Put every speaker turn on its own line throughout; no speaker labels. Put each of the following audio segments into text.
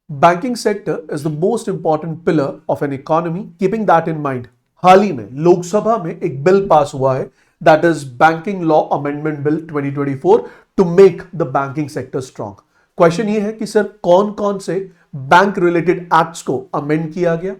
Banking sector is the most important pillar of an economy. Keeping that in mind, हाल ही में लोकसभा में एक बिल पास हुआ है, that is banking law amendment bill 2024 to make the banking sector strong. Question ये है कि सर कौन कौन से बैंक रिलेटेड एक्ट्स को अमेंड किया गया,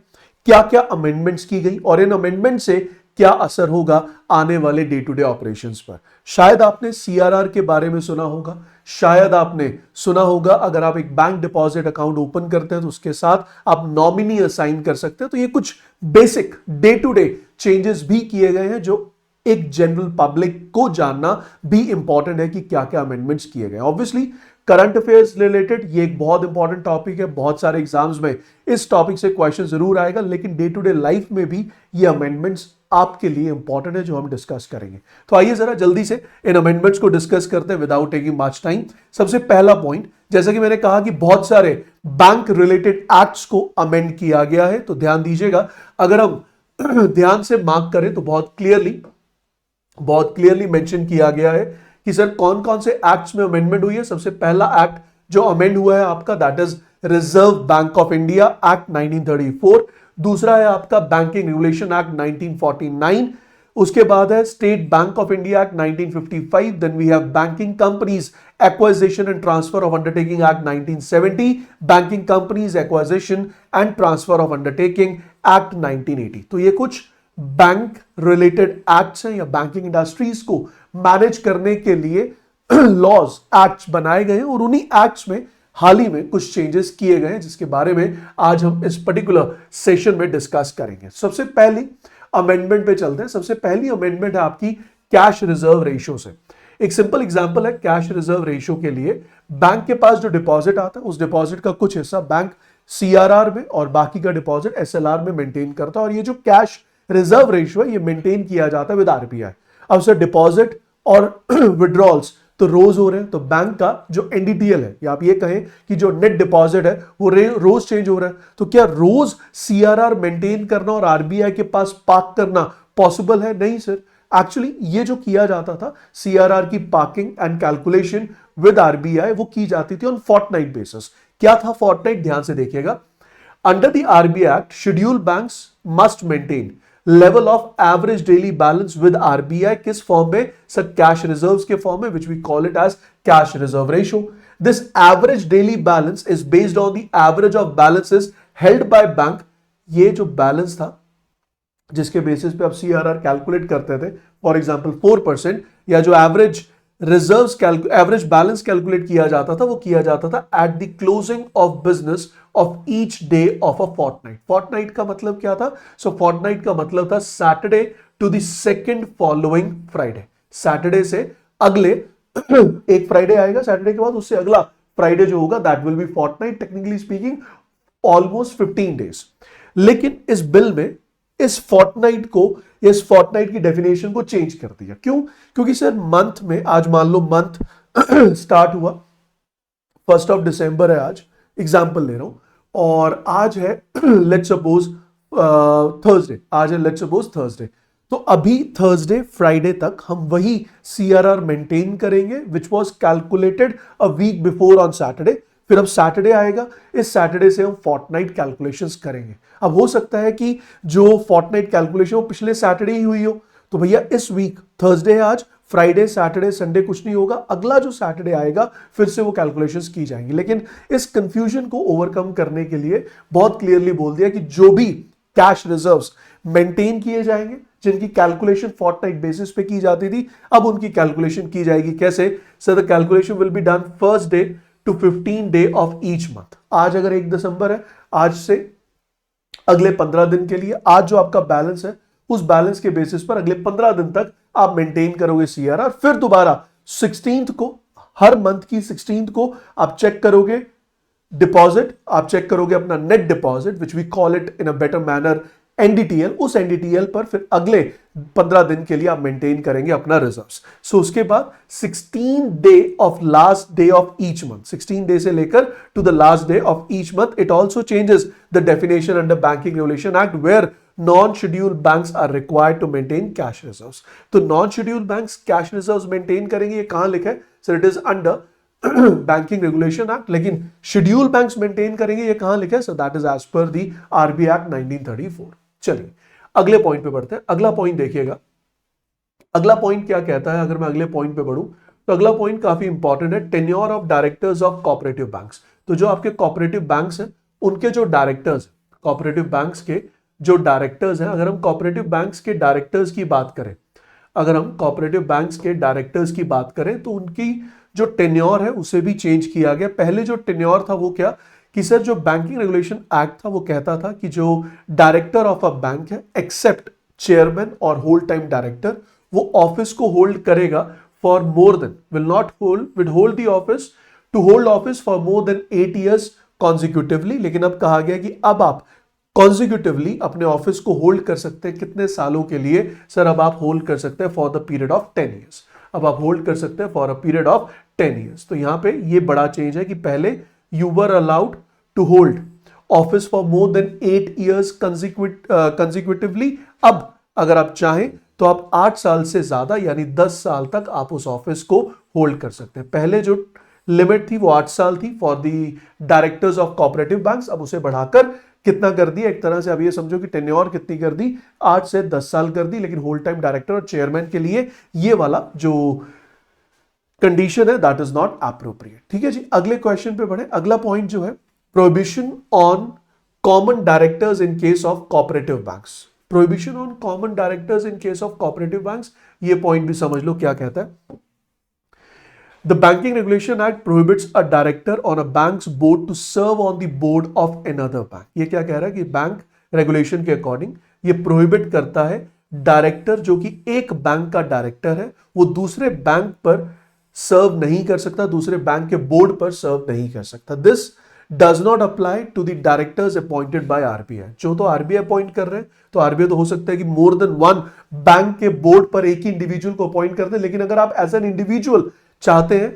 क्या क्या अमेंडमेंट्स की गई और इन अमेंडमेंट से क्या असर होगा आने वाले डे टू डे ऑपरेशंस पर. शायद आपने सीआरआर के बारे में सुना होगा, शायद आपने सुना होगा अगर आप एक बैंक डिपॉजिट अकाउंट ओपन करते हैं तो उसके साथ आप नॉमिनी असाइन कर सकते हैं. तो ये कुछ basic day to day changes भी किए गए हैं जो एक जनरल पब्लिक को जानना भी इंपॉर्टेंट है कि क्या क्या अमेंडमेंट्स किए गए. ऑब्वियसली करंट अफेयर्स रिलेटेड ये एक बहुत इंपॉर्टेंट टॉपिक है, बहुत सारे एग्जाम्स में इस टॉपिक से क्वेश्चन जरूर आएगा, लेकिन डे टू डे लाइफ में भी ये अमेंडमेंट्स आपके लिए इंपॉर्टेंट है जो हम डिस्कस करेंगे. तो आइए जरा जल्दी से इन अमेंडमेंट्स को डिस्कस करते हैं विदाउट टेकिंग मच टाइम. सबसे पहला पॉइंट, जैसा कि मैंने कहा कि बहुत सारे बैंक रिलेटेड एक्ट्स को अमेंड किया गया है, तो ध्यान दीजिएगा. अगर हम ध्यान से मार्क करें तो बहुत क्लियरली मेंशन किया गया है कि सर कौन कौन से एक्ट्स में अमेंडमेंट हुई है. सबसे पहला एक्ट जो अमेंड हुआ है आपका, that is reserve bank of India act 1934. दूसरा है आपका बैंकिंग रेगुलेशन एक्ट 1949. उसके बाद है State bank of India Act 1955. Then we have banking companies acquisition and transfer of undertaking act 1970, banking companies acquisition and transfer of undertaking act 1980. तो ये कुछ bank related acts हैं या बैंकिंग इंडस्ट्रीज को manage करने के लिए लॉज एक्ट्स बनाए गए हैं और उन्हीं एक्ट्स में हाल ही में कुछ चेंजेस किए गए हैं जिसके बारे में आज हम इस पर्टिकुलर सेशन में डिस्कस करेंगे. सबसे पहली अमेंडमेंट पे चलते हैं. सबसे पहली अमेंडमेंट है आपकी कैश रिजर्व रेशियो से. एक सिंपल एग्जांपल है कैश रिजर्व रेशियो के लिए. बैंक के पास जो डिपॉजिट आता है उस डिपॉजिट का कुछ हिस्सा बैंक सीआरआर में और बाकी का डिपॉजिट एसएलआर में मेंटेन करता है और ये जो कैश रिजर्व रेशियो है ये मेंटेन किया जाता है विद आरबीआई. अब सर डिपॉजिट और विड्रॉल्स तो रोज हो रहे हैं, तो बैंक का जो एनडीटीएल है या आप ये कहें कि जो नेट डिपॉजिट है वो रोज चेंज हो रहा है. तो क्या रोज सीआरआर मेंटेन करना और आरबीआई के पास पार्क करना पॉसिबल है? नहीं सर. एक्चुअली ये जो किया जाता था सीआरआर की parking and calculation with RBI वो की जाती थी ऑन फोर्टनाइट बेसिस. क्या था फोर्टनाइट? ध्यान से देखिएगा. Under the RBI act scheduled banks must maintain level of average daily balance with RBI. किस फॉर्म में सर? कैश रिजर्व्स के फॉर्म में, which we call it as cash reserve ratio. This average daily balance is based on the average of balances held by bank. ये जो balance था जिसके basis पे आप सीआरआर कैलकुलेट करते थे, फॉर एग्जांपल 4%, या जो average reserves average balance calculate किया जाता था वो किया जाता था at the closing of business of each day of a fortnight. Fortnight का मतलब क्या था? सो फोर्टनाइट का मतलब था Saturday to the second following Friday. Saturday से अगले एक फ्राइडे आएगा, सैटरडे के बाद उससे अगला फ्राइडे जो होगा that will be fortnight. Technically speaking almost 15 days. लेकिन इस बिल में इस फोर्टनाइट की डेफिनेशन को चेंज कर दिया. क्यों? क्योंकि सर मंथ में, आज मान लो मंथ स्टार्ट हुआ 1 दिसंबर है, आज एग्जाम्पल ले रहा हूं, और आज है लेट्स सपोज थर्सडे. आज है लेट्स सपोज थर्सडे. तो अभी थर्सडे फ्राइडे तक हम वही सीआरआर मेंटेन करेंगे which was calculated a week before on Saturday. फिर अब सैटरडे आएगा, इस सैटरडे से हम फोर्टनाइट कैलकुलेशंस करेंगे. अब हो सकता है कि जो फोर्टनाइट कैलकुलेशन वो पिछले सैटरडे ही हुई हो, तो भैया इस वीक थर्सडे है आज, फ्राइडे सैटरडे संडे कुछ नहीं होगा, अगला जो सैटरडे आएगा फिर से वो कैलकुलेशंस की जाएंगी. लेकिन इस कंफ्यूजन को ओवरकम करने के लिए बहुत क्लियरली बोल दिया कि जो भी कैश रिजर्व्स मेंटेन किए जाएंगे, जिनकी कैलकुलेशन फोर्टनाइट बेसिस पे की जाती थी, अब उनकी कैलकुलेशन की जाएगी. कैसे? Sir the calculation will be done first day to 15 day of each month. आज अगर 1 दिसंबर है, आज से अगले 15 दिन के लिए आज जो आपका बैलेंस है उस बैलेंस के बेसिस पर अगले 15 दिन तक आप मेंटेन करोगे सीआरआर. फिर दोबारा 16th को, हर मंथ की 16th को आप चेक करोगे डिपॉजिट, आप चेक करोगे अपना net deposit which we call it in a better manner NDTL. उस एनडीटीएल पर फिर अगले 15 दिन के लिए आप मेंटेन करेंगे अपना रिजर्व्स. सो उसके बाद 16 day of last day of each month, 16 day से लेकर to the last day of each month. It also changes the definition under banking regulation act where non-scheduled banks are required to maintain cash reserves. तो non-scheduled banks cash reserves maintain करेंगे. ये कहां लिखा है? Sir it is under banking regulation act, लेकिन schedule banks maintain करेंगे, ये कहां लिखा है sir? That is as per the RBI act 1934। चलिए अगले पॉइंट पे बढ़ते हैं। अगला पॉइंट देखिएगा, अगला पॉइंट क्या कहता है। अगर मैं अगले पॉइंट पे बढ़ूं तो अगला पॉइंट काफी इंपॉर्टेंट है, tenure of directors of cooperative banks. तो जो आपके कोऑपरेटिव बैंक्स हैं उनके जो डायरेक्टर्स, कोऑपरेटिव बैंक्स के जो डायरेक्टर्स हैं, अगर हम कोऑपरेटिव बैंक्स के डायरेक्टर्स की बात करें, अगर हम कोऑपरेटिव बैंक्स के डायरेक्टर्स की बात करें तो उनकी जो टेन्योर है उसे भी चेंज किया गया। पहले जो टेन्योर था वो क्या कि सर जो बैंकिंग रेगुलेशन एक्ट था वो कहता था कि जो डायरेक्टर ऑफ अ बैंक है एक्सेप्ट चेयरमैन और होल टाइम डायरेक्टर, वो ऑफिस को होल्ड करेगा for more than, will hold the office to hold office for more than 8 years consecutively. लेकिन अब कहा गया कि अब आप कॉन्जिक्यूटिवली अपने ऑफिस को होल्ड कर सकते हैं। कितने सालों के लिए सर? अब आप होल्ड कर सकते हैं for the period of 10 years। अब आप होल्ड कर सकते हैं for a period of 10 years। तो यहां पे ये बड़ा चेंज है कि पहले you were allowed to hold office for more than 8 years consecutively. अब अगर आप चाहें तो आप 8 साल से ज्यादा यानी 10 साल तक आप उस ऑफिस को होल्ड कर सकते हैं। पहले जो लिमिट थी वो 8 साल थी for the directors of cooperative banks, अब उसे बढ़ाकर कितना कर दिया? एक तरह से अब ये समझो कि टेन्योर कितनी कर दी? 8 से 10 साल कर दी। लेकिन होल टाइम डायरेक्टर और चेयरमैन के लिए ये वाला जो कंडीशन है दैट इज नॉट एप्रोप्रिएट। ठीक है जी, अगले क्वेश्चन पे बढ़े। अगला पॉइंट जो है prohibition on common directors in case of cooperative banks. Prohibition on common directors in case of cooperative banks, ये पॉइंट भी समझ लो क्या कहता है। The Banking Regulation Act prohibits a director on a bank's board to serve on the board of another bank। ये क्या कह रहा है कि बैंक रेगुलेशन के अकॉर्डिंग ये प्रोहिबिट करता है डायरेक्टर जो कि एक बैंक का डायरेक्टर है वो दूसरे बैंक पर सर्व नहीं कर सकता, दूसरे बैंक के बोर्ड पर सर्व नहीं कर सकता। This does not apply to the directors appointed by RBI. जो तो आरबीआई अपॉइंट कर रहे हैं, तो आरबीआई तो हो सकता है कि मोर देन वन बैंक के बोर्ड पर एक ही इंडिविजुअल को अपॉइंट कर दे। लेकिन अगर आप एज एन इंडिविजुअल चाहते हैं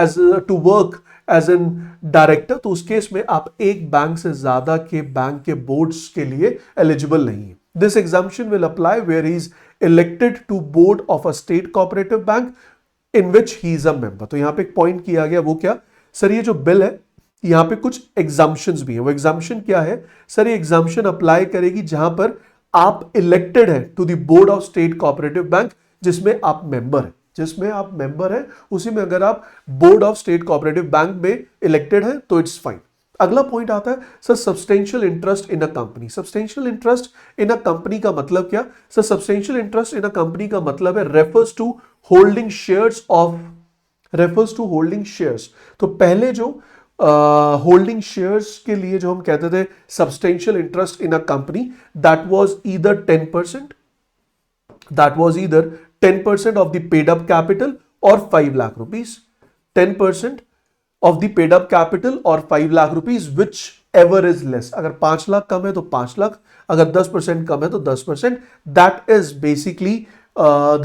as to work as an director, तो उस केस में आप एक बैंक से ज्यादा के बैंक के बोर्ड्स के लिए एलिजिबल नहीं है। This exemption will apply where he is elected to board of a state cooperative bank in which he is a member. तो यहां पे एक पॉइंट किया गया, वो क्या सर? ये जो बिल है यहां पे कुछ एग्जाम्पशंस भी है। वो एग्जाम्पशन क्या है सर? ये एग्जाम्पशन अप्लाई करेगी जहां पर आप इलेक्टेड है to the board of state cooperative bank, जिसमें आप मेंबर है, जिसमें आप मेंबर हैं, उसी में अगर आप board of state cooperative bank में इलेक्टेड हैं तो इट्स फाइन। अगला पॉइंट आता है sir substantial interest in a company. Substantial interest in a company का मतलब क्या sir? Substantial interest in a company का मतलब है refers to holding shares of, refers to holding shares. तो पहले जो होल्डिंग शेयर्स के लिए जो हम कहते थे substantial interest in a company, that was either 10%, that was either 10% of the paid up capital or 5 lakh rupees, 10% of the paid up capital or 5 lakh rupees, whichever is less। अगर 5 लाख कम है तो 5 लाख, अगर 10% कम है तो 10%। that is basically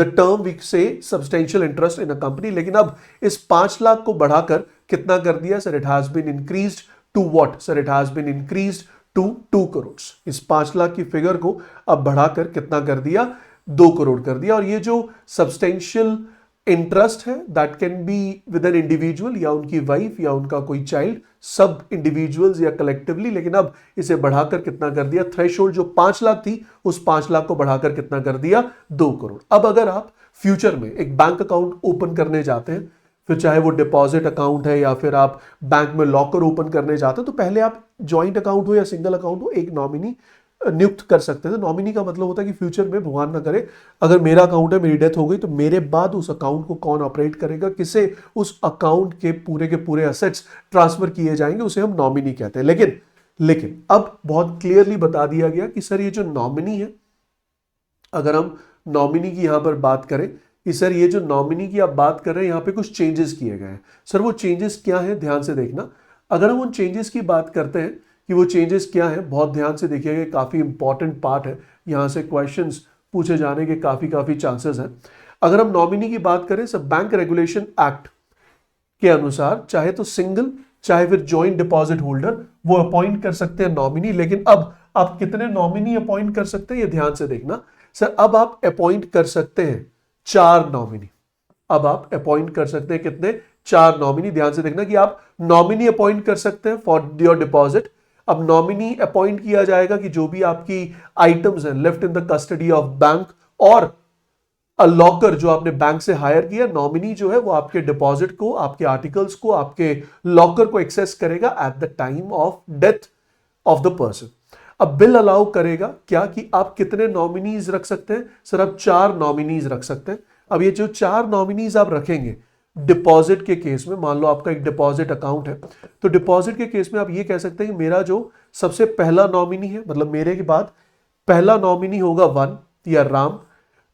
the term we say substantial interest in a company। लेकिन अब इस 5 लाख को बढ़ाकर कितना कर दिया sir? it has been increased to what sir? it has been increased to 2 crores। इस 5 लाख की फिगर को अब बढ़ाकर कितना कर दिया? 2 करोड़ कर दिया। और ये जो सब्सटेंशियल इंटरेस्ट है that can be with an individual या उनकी वाइफ या उनका कोई चाइल्ड, सब इंडिविजुअल्स या कलेक्टिवली। लेकिन अब इसे बढ़ाकर कितना कर दिया? थ्रेशोल्ड जो 5 लाख थी उस 5 लाख को बढ़ाकर कितना कर दिया? 2 करोड़। अब अगर आप फ्यूचर में एक बैंक अकाउंट ओपन करने जाते हैं, फिर चाहे वो डिपॉजिट अकाउंट है या फिर आप बैंक में लॉकर ओपन करने जाते हैं, तो पहले आप ज्वाइंट अकाउंट हो या सिंगल अकाउंट हो, एक नॉमिनी नियुक्त कर सकते थे। नॉमिनी का मतलब होता है कि फ्यूचर में भगवान ना करे अगर मेरा अकाउंट है, मेरी डेथ हो गई, तो मेरे बाद उस अकाउंट को कौन ऑपरेट करेगा, किसे उस अकाउंट के पूरे असेट्स ट्रांसफर किए जाएंगे, उसे हम नॉमिनी कहते हैं। लेकिन अब बहुत क्लियरली बता दिया गया कि सर ये जो नॉमिनी है, अगर हम नॉमिनी की यहां पर बात करें कि सर ये जो नॉमिनी की आप बात कर रहे हैं, यहां पे कुछ चेंजेस किए गए हैं। सर वो चेंजेस क्या है? ध्यान से देखना। अगर हम उन चेंजेस की बात करते हैं कि वो चेंजेस क्या है, बहुत ध्यान से देखिएगा, काफी इंपॉर्टेंट पार्ट है, यहां से क्वेश्चंस पूछे जाने के काफी चांसेस हैं। अगर हम नॉमिनी की बात करें, सब बैंक रेगुलेशन एक्ट के अनुसार चाहे तो सिंगल चाहे फिर जॉइंट डिपॉजिट होल्डर वो अपॉइंट कर सकते हैं नॉमिनी। लेकिन अब आप कितने नॉमिनी अपॉइंट कर सकते हैं ये ध्यान से देखना। सर अब आप अपॉइंट कर सकते हैं 4 नॉमिनी। अब आप अपॉइंट कर सकते हैं कितने? 4 नॉमिनी। ध्यान से देखना कि आप नॉमिनी अपॉइंट कर सकते हैं फॉर योर डिपॉजिट। अब नॉमिनी अपॉइंट किया जाएगा कि जो भी आपकी आइटम्स हैं left in the custody of bank और लॉकर जो आपने बैंक से हायर किया, नॉमिनी जो है वो आपके डिपॉजिट को, आपके आर्टिकल्स को, आपके लॉकर को एक्सेस करेगा at the time of death of the person. अब बिल अलाउ करेगा क्या कि आप कितने नॉमिनीज रख सकते हैं? सर आप 4 नॉमिनीज रख सकते हैं। अब ये जो 4 नॉमिनीज आप रखेंगे डिपॉजिट के केस में, मान लो आपका एक डिपॉजिट अकाउंट है, तो डिपॉजिट के केस में आप ये कह सकते हैं कि मेरा जो सबसे पहला नॉमिनी है, मतलब मेरे के बाद पहला नॉमिनी होगा 1 या राम,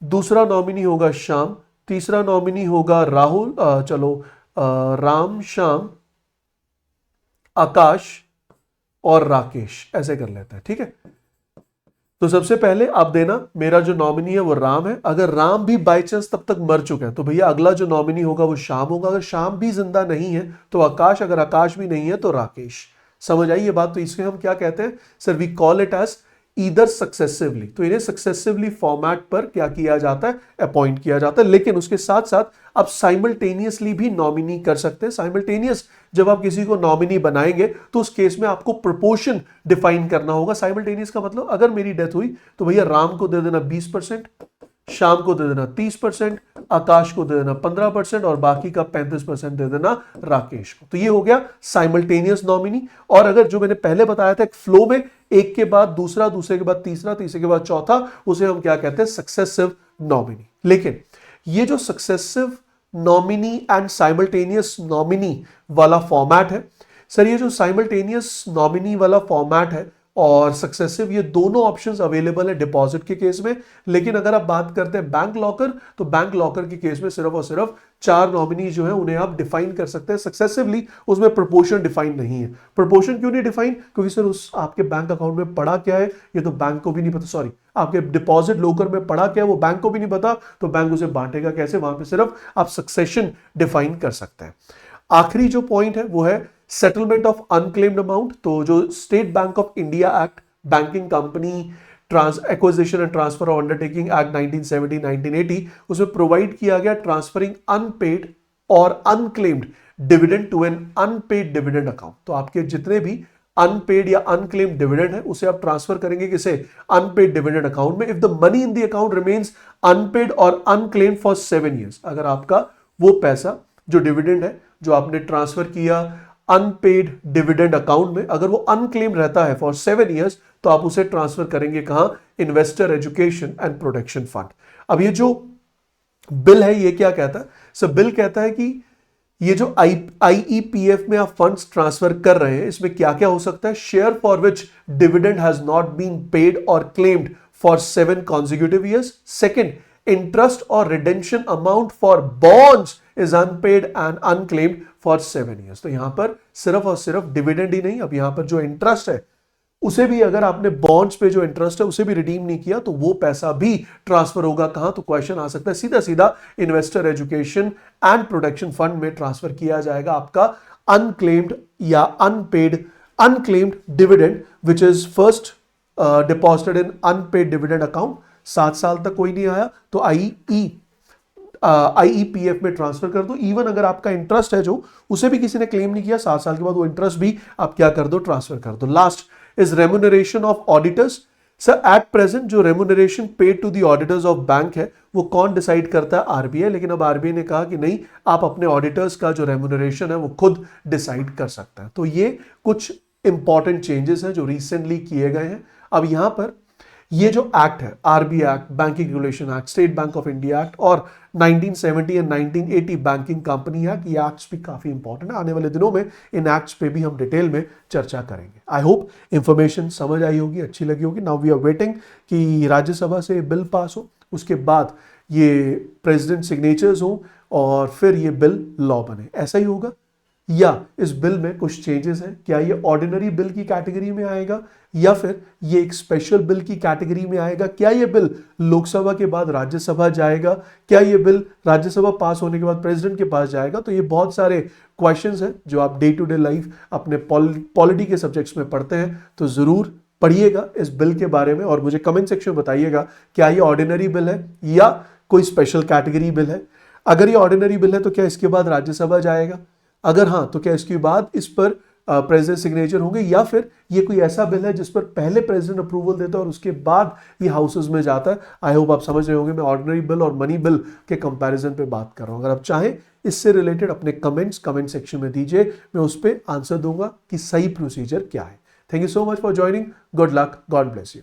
दूसरा नॉमिनी होगा श्याम, तीसरा नॉमिनी होगा राहुल, राम, श्याम, आकाश और राकेश, ऐसे कर लेते हैं। ठीक है, तो सबसे पहले आप देना मेरा जो नॉमिनी है वो राम है। अगर राम भी बाय चांस तब तक मर चुका है तो भैया अगला जो नॉमिनी होगा वो श्याम होगा। अगर श्याम भी जिंदा नहीं है तो आकाश, अगर आकाश भी नहीं है तो राकेश। समझ आई ये बात? तो इसमें हम क्या कहते हैं sir, we call it as either successively. तो इन्हें सक्सेसिवली फॉर्मेट पर क्या किया जाता है, अपॉइंट किया जाता है। लेकिन उसके साथ साथ आप साइमल्टेनियसली भी नॉमिनी कर सकते हैं। साइमल्टेनियस जब आप किसी को नॉमिनी बनाएंगे तो उस केस में आपको प्रोपोर्शन डिफाइन करना होगा। साइमल्टेनियस का मतलब अगर मेरी डेथ हुई तो भैया राम को दे देना 20%, श्याम को दे देना 30%, आकाश को दे देना 15% और बाकी का 35% दे देना राकेश को। तो ये हो गया साइमल्टेनियस नॉमिनी। और अगर जो मैंने पहले बताया था एक फ्लो में एक के बाद दूसरा, दूसरे के बाद तीसरा, तीसरे के बाद चौथा, उसे हम क्या कहते हैं, सक्सेसिव नॉमिनी। लेकिन ये जो successive nominee and simultaneous nominee वाला फॉर्मेट है सर, ये जो साइमल्टेनियस नॉमिनी वाला फॉर्मेट है और सक्सेसिव, ये दोनों ऑप्शंस अवेलेबल है डिपॉजिट के केस में। लेकिन अगर आप बात करते हैं बैंक लॉकर, तो बैंक लॉकर के केस में सिर्फ और सिर्फ 4 नॉमिनी जो है उन्हें आप डिफाइन कर सकते हैं सक्सेसिवली। उसमें प्रोपोर्शन डिफाइन नहीं है। प्रोपोर्शन क्यों नहीं डिफाइन? क्योंकि सर उस आपके बैंक अकाउंट में पड़ा क्या है ये तो बैंक को भी नहीं पता। सॉरी, आपके डिपॉजिट लॉकर में पड़ा क्या है वो बैंक को भी नहीं पता, तो बैंक उसे बांटेगा कैसे? वहां पे सिर्फ आप सक्सेशन डिफाइन कर सकते हैं। आखिरी जो पॉइंट है वो है सेटलमेंट ऑफ अनक्लेम्ड अमाउंट। तो जो state bank of India act, banking company acquisition and transfer of undertaking act 1970-1980, उसमें प्रोवाइड किया गया ट्रांसफरिंग अनपेड और unclaimed dividend to an unpaid dividend account. तो आपके जितने भी अनपेड या अनक्लेम्ड डिविडेंड है उसे आप ट्रांसफर करेंगे किसे? अनपेड डिविडेंड अकाउंट में। If the money in the account remains unpaid और अनक्लेम्ड फॉर 7 years, अगर आपका वो पैसा जो डिविडेंड है जो आपने ट्रांसफर किया अनपेड डिविडेंड अकाउंट में, अगर वो अनक्लेम रहता है फॉर 7 years, तो आप उसे ट्रांसफर करेंगे कहां? Investor education and protection fund. अब ये जो बिल है ये क्या कहता है सर? बिल कहता है कि ये जो आईईपीएफ में आप फंड्स ट्रांसफर कर रहे हैं इसमें क्या क्या हो सकता है? Share for which dividend has not been paid और claimed for 7 consecutive years। Second, interest or redemption amount for bonds is unpaid and unclaimed for 7 years। तो यहां पर सिर्फ और सिर्फ डिविडेंड ही नहीं, अब यहां पर जो इंटरेस्ट है उसे भी, अगर आपने बॉन्ड्स पे जो इंटरेस्ट है उसे भी रिडीम नहीं किया तो वो पैसा भी ट्रांसफर होगा कहां? तो क्वेश्चन आ सकता है सीधा सीधा investor education and protection fund में ट्रांसफर किया जाएगा आपका अनक्लेम्ड या unclaimed dividend which is first deposited in unpaid dividend account. 7 साल तक कोई नहीं आया तो आईईपीएफ में ट्रांसफर कर दो। इवन अगर आपका इंटरेस्ट है जो उसे भी किसी ने क्लेम नहीं किया, 7 साल के बाद वो इंटरेस्ट भी आप क्या कर दो? ट्रांसफर कर दो। Last is remuneration of auditors. Sir at present जो remuneration paid to the auditors of bank है वो कौन डिसाइड करता है? आरबीआई। लेकिन अब आरबीआई ने कहा कि नहीं, आप अपने ऑडिटर्स का जो रेम्यूनरेशन है वो खुद डिसाइड कर सकता है। तो ये कुछ इंपॉर्टेंट चेंजेस हैं जो रिसेंटली किए गए हैं। अब यहां पर ये जो एक्ट है, RBI act, banking regulation act, state bank of India act और 1970 एंड 1980 बैंकिंग कंपनी एक्ट, ये एक्ट्स भी काफी इंपॉर्टेंट है। आने वाले दिनों में इन एक्ट्स पे भी हम डिटेल में चर्चा करेंगे। आई होप इंफॉर्मेशन समझ आई होगी, अच्छी लगी होगी। नाउ वी आर वेटिंग कि राज्यसभा से बिल पास हो, उसके बाद ये प्रेसिडेंट सिग्नेचर्स हो और फिर ये बिल लॉ बने। ऐसा ही होगा या इस बिल में कुछ चेंजेस हैं? क्या ये ऑर्डिनरी बिल की कैटेगरी में आएगा या फिर ये एक स्पेशल बिल की कैटेगरी में आएगा? क्या ये बिल लोकसभा के बाद राज्यसभा जाएगा? क्या ये बिल राज्यसभा पास होने के बाद प्रेसिडेंट के पास जाएगा? तो ये बहुत सारे क्वेश्चंस हैं जो आप डे टू डे लाइफ अपने पॉलिटी के सब्जेक्ट्स में पढ़ते हैं, तो जरूर पढ़िएगा इस बिल के बारे में और मुझे कमेंट सेक्शन में बताइएगा क्या ये ऑर्डिनरी बिल है या कोई स्पेशल कैटेगरी बिल है। अगर ये ऑर्डिनरी बिल है तो क्या इसके बाद राज्यसभा जाएगा? अगर हाँ, तो क्या इसके बाद इस पर प्रेसिडेंट सिग्नेचर होंगे, या फिर ये कोई ऐसा बिल है जिस पर पहले प्रेसिडेंट अप्रूवल देता है और उसके बाद ये हाउसेज में जाता है? आई होप आप समझ रहे होंगे मैं ऑर्डिनरी बिल और मनी बिल के कंपैरिजन पे बात कर रहा हूं। अगर आप चाहें इससे रिलेटेड अपने कमेंट्स कमेंट सेक्शन में दीजिए, मैं उस पर आंसर दूंगा कि सही प्रोसीजर क्या है। Thank you so much for joining. Good luck, God bless you.